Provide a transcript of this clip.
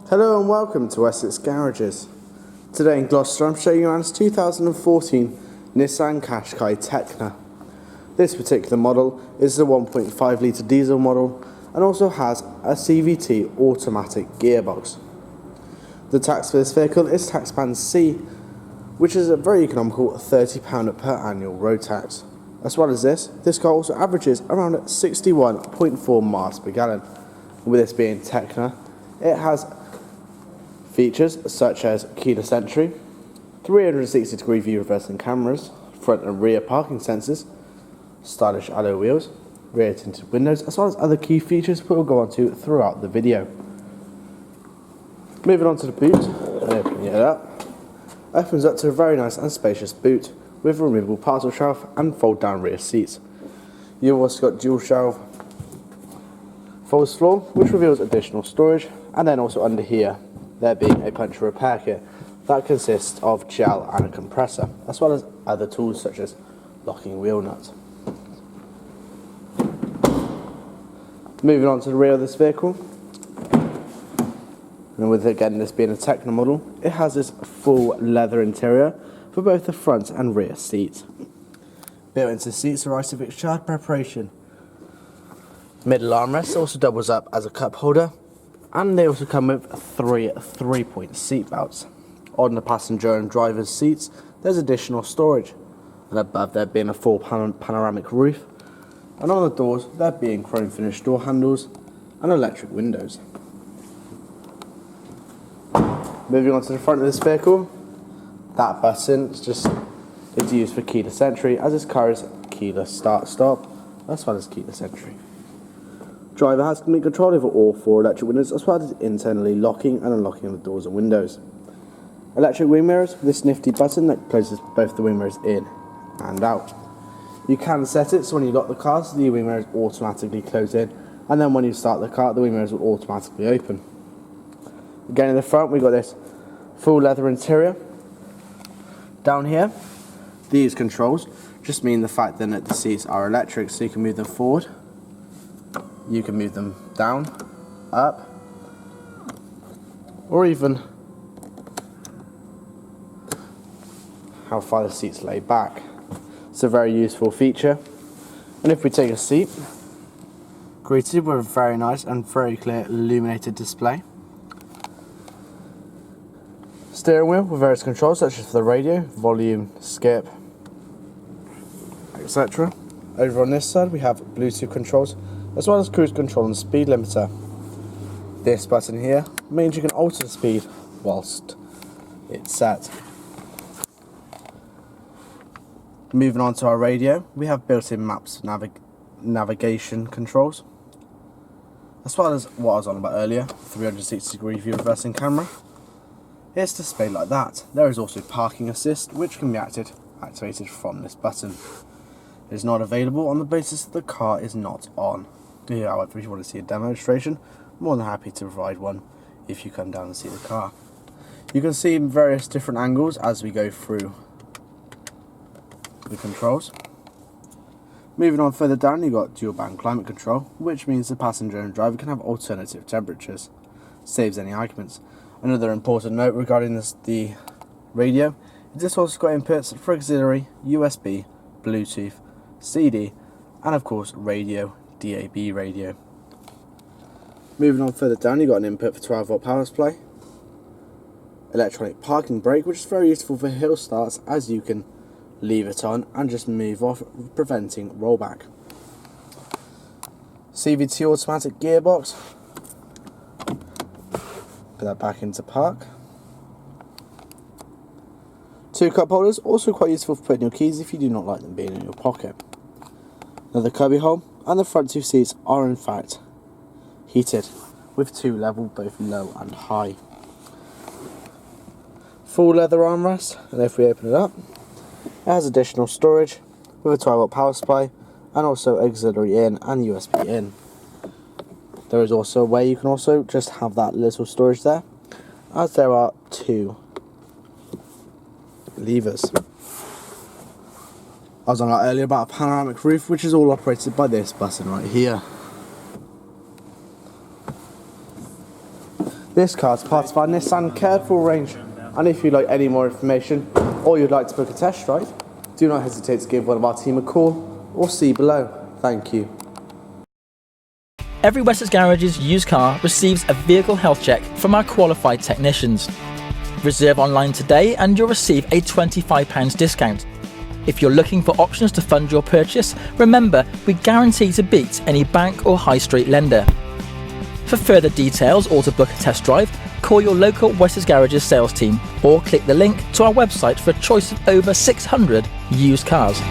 Hello and welcome to Wessex Garages. Today in Gloucester I'm showing you around this 2014 Nissan Qashqai Tekna. This particular model is the 1.5 litre diesel model and also has a CVT automatic gearbox. The tax for this vehicle is tax band C, which is a very economical £30 per annual road tax. As well as this car also averages around 61.4 miles per gallon. With this being Tekna, it has features such as keyless entry, 360-degree view reversing cameras, front and rear parking sensors, stylish alloy wheels, rear tinted windows, as well as other key features we'll go on to throughout the video. Moving on to the boot, and opening it up, opens up to a very nice and spacious boot with removable parcel shelf and fold down rear seats. You've also got dual shelf false floor, which reveals additional storage, and then also under here there being a puncture repair kit that consists of gel and a compressor, as well as other tools such as locking wheel nuts. Moving on to the rear of this vehicle, and with again this being a Tekna model, it has this full leather interior for both the front and rear seats. Built into the seats are Isofix child preparation. Middle armrest also doubles up as a cup holder, and they also come with three-point seat belts. On the passenger and driver's seats there's additional storage, and above there being a full panoramic roof, and on the doors there being chrome finished door handles and electric windows. Moving on to the front of this vehicle, that button is used for keyless entry, as this car is keyless start stop as well as keyless entry. Driver has complete control over all four electric windows, as well as internally locking and unlocking the doors and windows. Electric wing mirrors with this nifty button that closes both the wing mirrors in and out. You can set it so when you lock the car, so the wing mirrors automatically close in, and then when you start the car, the wing mirrors will automatically open. Again in the front we've got this full leather interior. Down here, these controls just mean the fact then that the seats are electric, so you can move them forward, you can move them down, up, or even how far the seats lay back. It's a very useful feature. And if we take a seat, greeted with a very nice and very clear illuminated display. Steering wheel with various controls such as for the radio, volume, skip, etc. Over on this side we have Bluetooth controls, as well as cruise control and speed limiter. This button here means you can alter the speed whilst it's set. Moving on to our radio, we have built-in maps navigation controls, as well as what I was on about earlier, 360-degree view reversing camera. It's displayed like that. There is also parking assist, which can be activated from this button. It is not available on the basis that the car is not on. However, if you want to see a demonstration, I'm more than happy to provide one if you come down and see the car. You can see various different angles as we go through the controls. Moving on further down, you've got dual band climate control, which means the passenger and driver can have alternative temperatures. Saves any arguments. Another important note regarding the radio is this also got inputs for auxiliary, USB, Bluetooth, CD, and of course radio, DAB radio. Moving on further down, you've got an input for 12-volt power supply, electronic parking brake, which is very useful for hill starts, as you can leave it on and just move off, preventing rollback. CVT automatic gearbox. Put that back into park. Two cup holders, also quite useful for putting your keys if you do not like them being in your pocket. Another cubby hole, and the front two seats are in fact heated, with two level both low and high. Full leather armrest, and if we open it up, it has additional storage with a 12-volt power supply and also auxiliary in and USB in. There is also a way you can also just have that little storage there, as there are two levers. I was on earlier about a panoramic roof, which is all operated by this button right here. This car is part of our Nissan cared for range, and if you'd like any more information or you'd like to book a test drive, do not hesitate to give one of our team a call or see below. Thank you. Every Wessex Garage's used car receives a vehicle health check from our qualified technicians. Reserve online today and you'll receive a £25 discount. If you're looking for options to fund your purchase, remember we guarantee to beat any bank or high street lender. For further details or to book a test drive, call your local Wessex Garages sales team or click the link to our website for a choice of over 600 used cars.